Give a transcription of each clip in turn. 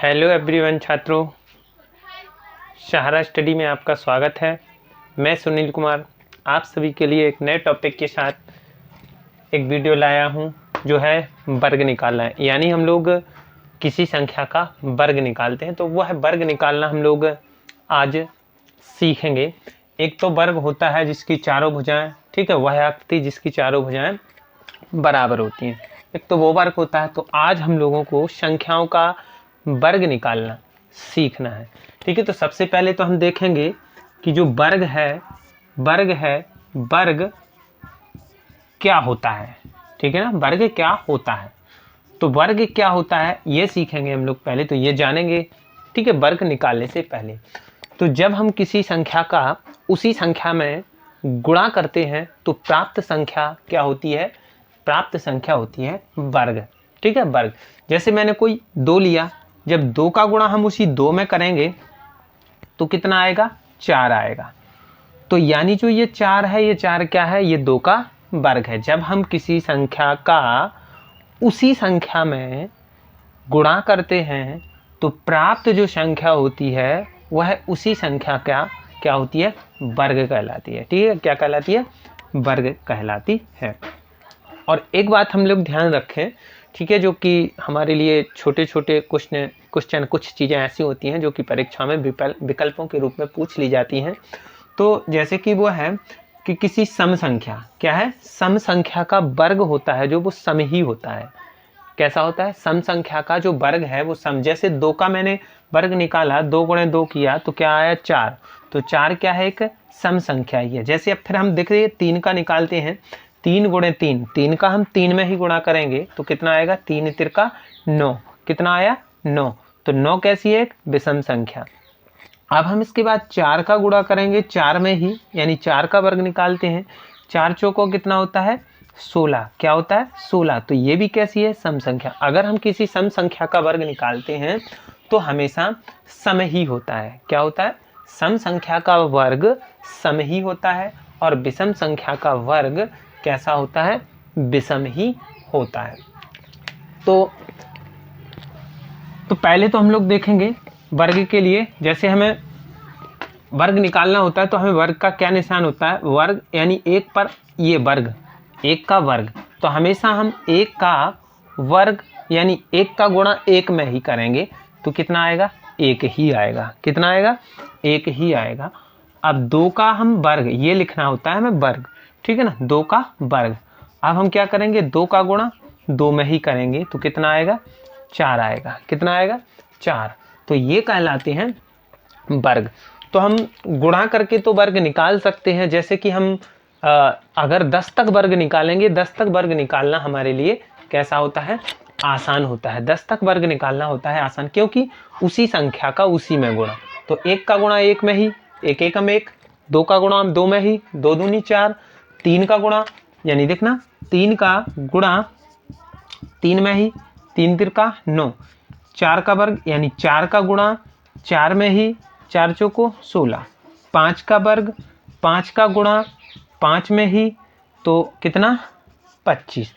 Hello everyone छात्रों, सहारा study में आपका स्वागत है। मैं सुनील कुमार आप सभी के लिए एक नए टॉपिक के साथ एक वीडियो लाया हूं, जो है वर्ग निकालना है। यानी हम लोग किसी संख्या का वर्ग निकालते हैं, तो वह वर्ग निकालना हम लोग आज सीखेंगे। एक तो वर्ग होता है जिसकी चारों भुजाएं, ठीक है, वह आकृति जिसकी चारों भुजाएं बराबर होती हैं। एक तो वो वर्ग होता है। तो आज हम लोगों को संख्याओं का वर्ग निकालना सीखना है, ठीक है। तो सबसे पहले तो हम देखेंगे कि जो वर्ग है वर्ग क्या होता है, ठीक है ना। वर्ग क्या होता है, तो वर्ग क्या होता है ये सीखेंगे हम लोग। पहले तो ये जानेंगे, ठीक है, वर्ग निकालने से पहले। तो जब हम किसी संख्या का उसी संख्या में गुणा करते हैं तो प्राप्त संख्या क्या होती है, प्राप्त संख्या होती है वर्ग, ठीक है, वर्ग। जैसे मैंने कोई 2 लिया, जब 2 का गुणा हम उसी 2 में करेंगे तो कितना आएगा, 4 आएगा। तो यानी जो ये 4 है, ये 4 क्या है, ये 2 का वर्ग है। जब हम किसी संख्या का उसी संख्या में गुणा करते हैं तो प्राप्त जो संख्या होती है वह उसी संख्या का क्या होती है, वर्ग कहलाती है, ठीक है। क्या कहलाती है, वर्ग कहलाती है। और एक बात हम लोग ध्यान रखें, ठीक है, जो कि हमारे लिए छोटे छोटे क्वेश्चन कुछ चीज़ें ऐसी होती हैं जो कि परीक्षा में विकल्पों के रूप में पूछ ली जाती हैं। तो जैसे कि वो है कि किसी सम संख्या, क्या है, सम संख्या का वर्ग होता है जो वो सम ही होता है। कैसा होता है, सम संख्या का जो वर्ग है वो सम। जैसे 2 का मैंने वर्ग निकाला, 2 गुणे 2 किया तो क्या आया, 4। तो 4 क्या है, एक सम संख्या ही है। जैसे अब फिर हम देख रहे हैं 3 का निकालते हैं, 3 गुणे 3, 3 का हम 3 में ही गुणा करेंगे तो कितना आएगा, 3 तिरका 9, कितना आया, 9। तो 9 कैसी है, एक विषम संख्या। अब हम इसके बाद 4 का गुणा करेंगे 4 में ही, यानी 4 का वर्ग निकालते हैं। 4 चौको कितना होता है, 16, क्या होता है, 16। तो ये भी कैसी है, सम संख्या। अगर हम किसी सम संख्या का वर्ग निकालते हैं तो हमेशा सम ही होता है। क्या होता है, सम संख्या का वर्ग सम ही होता है, और विषम संख्या का वर्ग कैसा होता है, विषम ही होता है। तो पहले तो हम लोग देखेंगे वर्ग के लिए, जैसे हमें वर्ग निकालना होता है तो हमें वर्ग का क्या निशान होता है, वर्ग यानी 1 पर ये वर्ग, 1 का वर्ग। तो हमेशा हम 1 का वर्ग यानी 1 का गुणा 1 में ही करेंगे तो कितना आएगा, 1 ही आएगा। कितना आएगा, 1 ही आएगा। अब 2 का हम वर्ग ये लिखना होता है हमें वर्ग, ठीक है ना, 2 का वर्ग। अब हम क्या करेंगे, 2 का गुणा 2 में ही करेंगे तो कितना आएगा, 4 आएगा। कितना आएगा, 4। तो ये कहलाते हैं वर्ग। तो हम गुणा करके तो वर्ग निकाल सकते हैं। जैसे कि हम अगर 10 तक वर्ग निकालेंगे, 10 तक वर्ग निकालना हमारे लिए कैसा होता है, आसान होता है। 10 तक वर्ग निकालना होता है आसान, क्योंकि उसी संख्या का उसी में गुणा। तो 1 का गुणा 1 में ही, 1 एकम 1, 2 का गुणा 2 में ही, 2 दूनी 4, 3 का गुणा यानी देखना 3 का गुणा 3 में ही, 3 तिरका 9, 4 का वर्ग यानी 4 का गुणा 4 में ही, 4 चौको 16, 5 का वर्ग 5 का गुणा 5 में ही तो कितना, 25,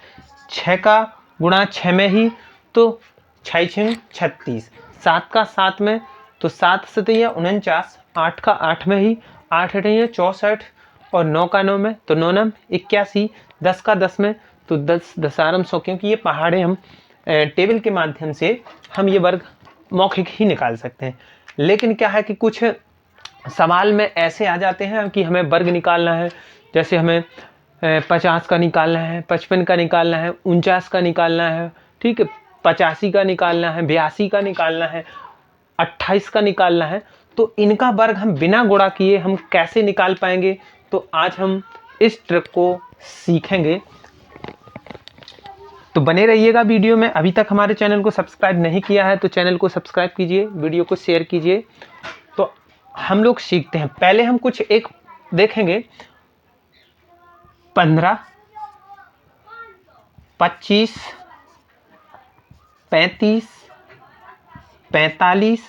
6 का गुणा 6 में ही तो 6 6 36, 7 का 7 में तो 7 7 49, 8 का 8 में ही, 8 8 64, और 9 का 9 में तो 9 9 81, 10 का 10 में तो 10 10 100। क्योंकि ये पहाड़े हम टेबल के माध्यम से हम ये वर्ग मौखिक ही निकाल सकते हैं। लेकिन क्या है कि कुछ सवाल में ऐसे आ जाते हैं कि हमें वर्ग निकालना है, जैसे हमें 50 का निकालना है, 55 का निकालना है, 49 का निकालना है, ठीक है, 85 का निकालना है, 82 का निकालना है, 28 का निकालना है। तो इनका वर्ग हम बिना गुणा किए हम कैसे निकाल पाएंगे, तो आज हम इस ट्रिक को सीखेंगे। तो बने रहिएगा वीडियो में। अभी तक हमारे चैनल को सब्सक्राइब नहीं किया है तो चैनल को सब्सक्राइब कीजिए, वीडियो को शेयर कीजिए। तो हम लोग सीखते हैं। पहले हम कुछ एक देखेंगे, 15, 25, 35, 45,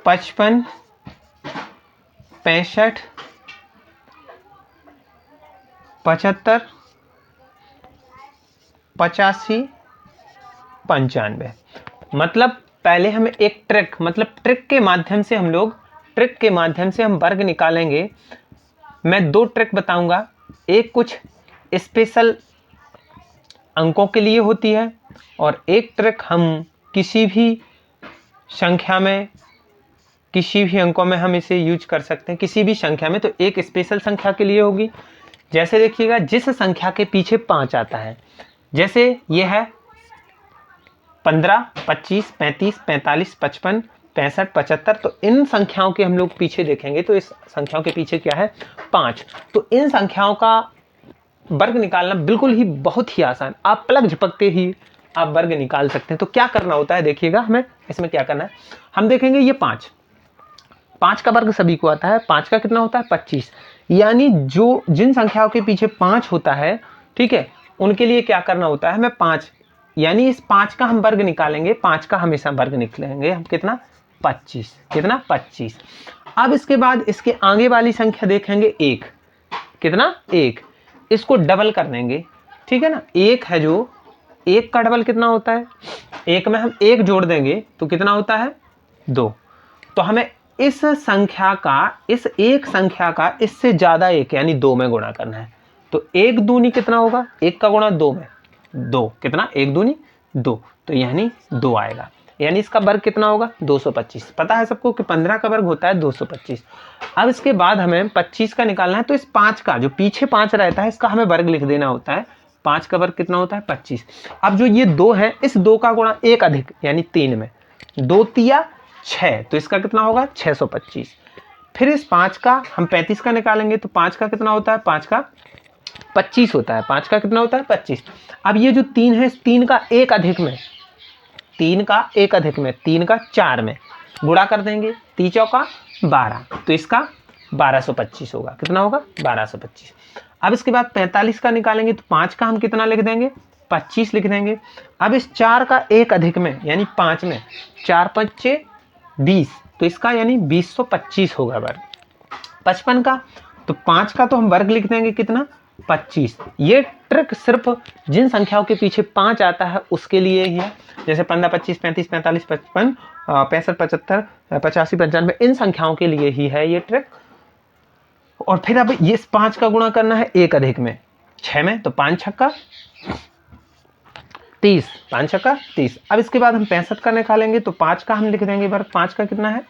55, 65, 75, 85, 95। मतलब पहले हमें एक ट्रिक, मतलब ट्रिक के माध्यम से हम वर्ग निकालेंगे। मैं 2 ट्रिक बताऊंगा, एक कुछ स्पेशल अंकों के लिए होती है और एक ट्रिक हम किसी भी संख्या में, किसी भी अंकों में हम इसे यूज कर सकते हैं, किसी भी संख्या में। तो एक स्पेशल संख्या के लिए होगी। जैसे देखिएगा, जिस संख्या के पीछे 5 आता है, जैसे ये है 15, 25, 35, 45, 55, 65, 75, तो इन संख्याओं के हम लोग पीछे देखेंगे तो इस संख्याओं के पीछे क्या है 5। तो इन संख्याओं का वर्ग निकालना बिल्कुल ही बहुत ही आसान, आप पलक झपकते ही आप वर्ग निकाल सकते हैं। तो क्या करना होता है देखिएगा, हमें इसमें क्या करना है, हम देखेंगे ये 5 का वर्ग सभी को आता है। 5 का कितना होता है 25। यानी जो जिन संख्याओं के पीछे 5 होता है, ठीक है, उनके लिए क्या करना होता है, हमें 5, यानी इस 5 का हम वर्ग निकालेंगे। 5 का हमेशा वर्ग निकालेंगे हम कितना 25, कितना 25। अब इसके बाद इसके आगे वाली संख्या देखेंगे 1, कितना 1, इसको डबल कर देंगे, ठीक है ना। 1 है जो 1 का डबल कितना होता है, 1 में हम 1 जोड़ देंगे तो कितना होता है 2। तो हमें इस संख्या का, इस एक संख्या का इससे ज्यादा 1 यानी 2 में गुणा करना है। तो 1 दूनी कितना होगा, 1 का गुणा 2 में, 2, कितना 1 दूनी 2, तो यानी 2 आएगा। यानी इसका वर्ग कितना होगा 225। पता है सबको कि 15 का वर्ग होता है 225। अब इसके बाद हमें 25 का निकालना है। तो इस 5 का, जो पीछे 5 रहता है, इसका हमें वर्ग लिख देना होता है। 5 का वर्ग कितना होता है 25। अब जो ये 2 है, इस 2 का गुणा 1 अधिक यानी 3 में, 2 तिया 6, तो इसका कितना होगा 625। फिर इस 5 का हम 35 का निकालेंगे तो 5 का कितना होता है, 5 का 25 होता है। 5 का कितना होता है 25। अब ये जो 3 है, इस 3 का 1 अधिक में, 3 का 1 अधिक में, 3 का 4 में गुणा कर देंगे, 3 चौका 12, तो इसका 1225 होगा। कितना होगा 1225। अब इसके बाद 45 का निकालेंगे तो 5 का हम कितना लिख देंगे 25 लिख देंगे। अब इस 4 का 1 अधिक में यानी 5 में, 4 5 20, तो इसका यानी 2025 होगा वर्ग। 55 का, तो 5 का तो हम वर्ग लिख देंगे कितना 25। ये ट्रिक सिर्फ जिन संख्याओं के पीछे 5 आता है उसके लिए ही है। जैसे 15, 25, 35, 45, 55, 65, 75, 85, 95, इन संख्याओं के लिए ही है ये ट्रिक। और फिर अब ये 5 का गुणा करना है 1 अधिक में 6 में, तो 5 छक्का 30, 5 छक्का 30। अब इसके बाद हम 65 का निकालेंगे तो 5 का हम लिख देंगे वर्ग। 5 का कितना है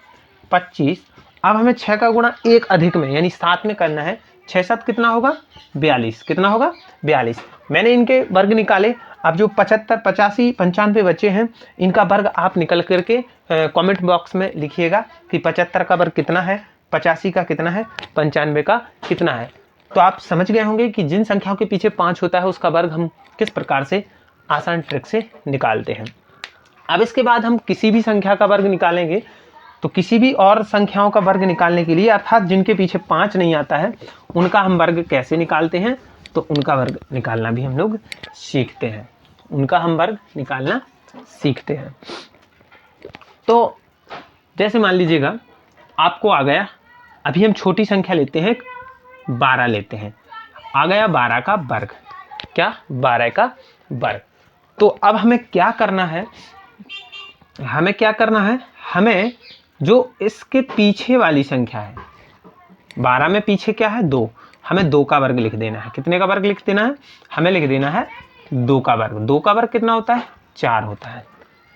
25। अब हमें 6 का गुणा 1 अधिक में यानी 7 में करना है। 6 7 कितना होगा 42, कितना होगा 42। मैंने इनके वर्ग निकाले। अब जो 75, 85, 95 बच्चे हैं, इनका वर्ग आप निकल करके कमेंट बॉक्स में लिखिएगा कि 75 का वर्ग कितना है, 85 का कितना है, 95 का कितना है। तो आप समझ गए होंगे कि जिन संख्याओं के पीछे 5 होता है उसका वर्ग हम किस प्रकार से आसान ट्रिक से निकालते हैं। अब इसके बाद हम किसी भी संख्या का वर्ग निकालेंगे तो किसी भी और संख्याओं का वर्ग निकालने के लिए, अर्थात जिनके पीछे 5 नहीं आता है, उनका हम वर्ग कैसे निकालते हैं, तो उनका वर्ग निकालना भी हम लोग सीखते हैं। उनका हम वर्ग निकालना सीखते हैं। तो जैसे मान लीजिएगा आपको आ गया, अभी हम छोटी संख्या लेते हैं 12 लेते हैं, आ गया 12 का वर्ग, क्या 12 का वर्ग। तो अब हमें क्या करना है, हमें क्या करना है, हमें जो इसके पीछे वाली संख्या है 12 में पीछे क्या है 2, हमें 2 का वर्ग लिख देना है। कितने का वर्ग लिख देना है, हमें लिख देना है 2 का वर्ग। 2 का वर्ग कितना होता है 4 होता है।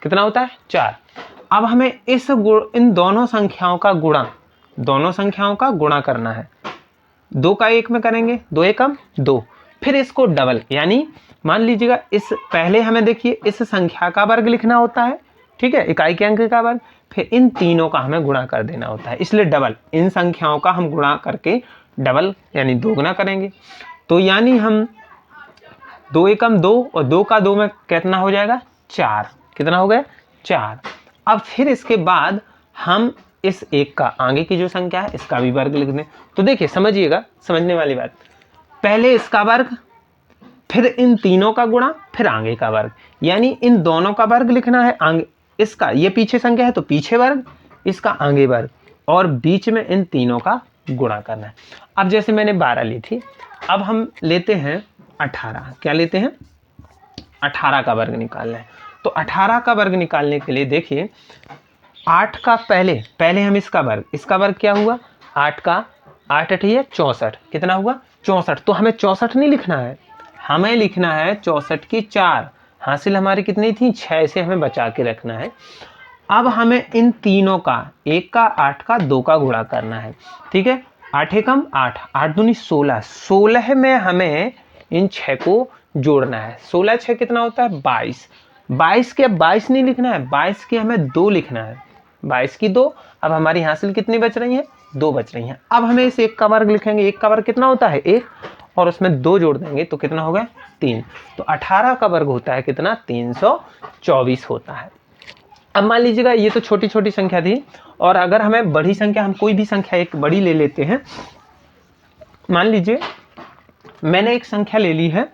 कितना होता है 4। अब हमें इन दोनों संख्याओं का गुणा, दोनों संख्याओं का गुणा करना है। 2 का 1 में करेंगे, 2 एकम 2, फिर इसको डबल, यानी मान लीजिएगा इस पहले हमें देखिए इस संख्या का वर्ग लिखना होता है, ठीक है, इकाई के अंक का वर्ग, फिर इन तीनों का हमें गुणा कर देना होता है, इसलिए डबल। इन संख्याओं का हम गुणा करके डबल यानी दोगुना करेंगे। तो यानी हम 2 एकम 2 और 2 का 2 में कितना हो जाएगा 4। कितना हो गया 4। अब फिर इसके बाद हम इस एक का आगे की जो संख्या है इसका भी वर्ग लिख दें। तो देखिए समझिएगा, समझने वाली बात, पहले इसका वर्ग, फिर इन तीनों का गुणा, फिर आगे का वर्ग, यानी इन दोनों का वर्ग लिखना है, आगे इसका, ये पीछे संख्या है तो पीछे वर्ग, इसका आगे वर्ग, और बीच में इन तीनों का गुणा करना है। अब जैसे मैंने 12 ली थी, अब हम लेते हैं 18। क्या लेते हैं 18 का वर्ग निकालना है। तो 18 का वर्ग निकालने के लिए देखिए 8 का पहले हम इसका वर्ग क्या हुआ, 8 का 8 अठिया 64, कितना हुआ 64। तो हमें 64 नहीं लिखना है, हमें लिखना है 64 की 4। हासिल हमारी कितनी थी 6 से हमें बचा के रखना है। अब हमें इन तीनों का 1 का 8 का 2 का गुणा करना है, ठीक है। 8 एकम 8, 8 दूनी 16, 16 में हमें इन 6 को जोड़ना है। 16 6 कितना होता है 22, 22 के 22 नहीं लिखना है, 22 के हमें 2 लिखना है, 22 की 2। अब हमारी हासिल कितनी बच रही है 2 बच रही हैं। अब हमें इस 1 का वर्ग लिखेंगे, 1 का वर्ग कितना होता है 1, और उसमें 2 जोड़ देंगे तो कितना होगा 3। तो 18 का वर्ग होता है कितना 324 होता है। अब मान लीजिएगा ये तो छोटी छोटी संख्या थी, और अगर हमें बड़ी संख्या, हम कोई भी संख्या एक बड़ी ले लेते हैं। मान लीजिए मैंने एक संख्या ले ली है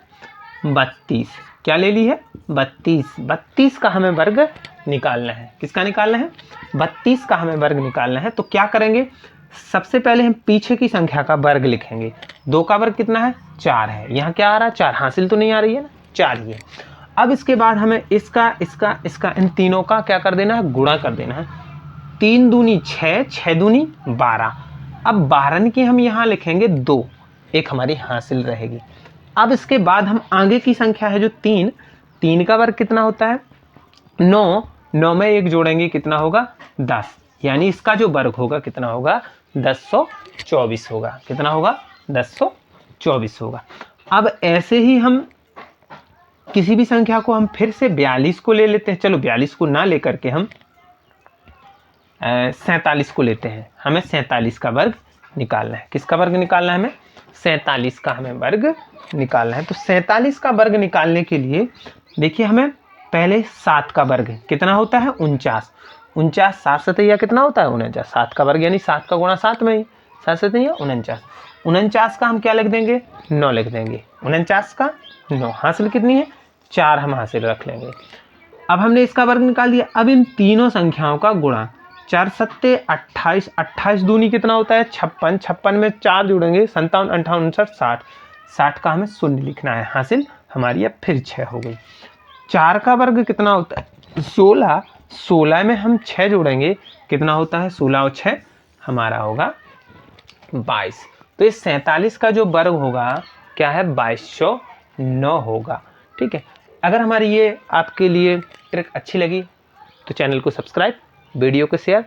32, क्या ले ली है 32, 32 का हमें वर्ग निकालना है। किसका निकालना है 32 का हमें वर्ग निकालना है। तो क्या करेंगे, सबसे पहले हम पीछे की संख्या का वर्ग लिखेंगे। 2 का वर्ग कितना है 4 है, यहाँ क्या आ रहा है 4, हासिल तो नहीं आ रही है ना 4 ही है। अब इसके बाद हमें इसका इन तीनों का क्या कर देना है गुणा कर देना है। 3 दूनी 6, 6 दूनी 12। अब 12 की हम यहाँ लिखेंगे 2, एक हमारी हासिल रहेगी। अब इसके बाद हम आगे की संख्या है जो 3, 3 का वर्ग कितना होता है 9, 9 में 1 जोड़ेंगे कितना होगा 10, यानी इसका जो वर्ग होगा कितना होगा 1024 होगा। कितना होगा 1024 होगा। अब ऐसे ही हम किसी भी संख्या को हम फिर से 42 को ले लेते हैं। चलो 42 को ना लेकर के हम 47 को लेते हैं। हमें 47 का वर्ग निकालना है। किसका वर्ग निकालना है हमें 47 का हमें वर्ग निकालना है। तो 47 का वर्ग निकालने के लिए देखिए हमें पहले 7 का वर्ग कितना होता है 49, 49 7 सतैया कितना होता है 49, 7 का वर्ग यानी 7 का गुणा 7 में ही, 7 सतैया 49, 49 का हम क्या लिख देंगे 9 लिख देंगे, 49 का 9, हासिल कितनी है 4 हम हासिल रख लेंगे। अब हमने इसका वर्ग निकाल दिया। अब इन तीनों संख्याओं का गुणा, 4 सत्ते 28, 28 दूनी कितना होता है 56, 56 में 4 जोड़ेंगे 57, 58, 59, 60, 60 का हमें शून्य लिखना है, हासिल हमारी अब फिर 6 हो गई। 4 का वर्ग कितना होता है 16, 16 में हम 6 जोड़ेंगे कितना होता है 16 और 6 हमारा होगा 22। तो इस 47 का जो वर्ग होगा क्या है 2209 होगा। ठीक है, अगर हमारी ये आपके लिए ट्रिक अच्छी लगी तो चैनल को सब्सक्राइब, वीडियो को शेयर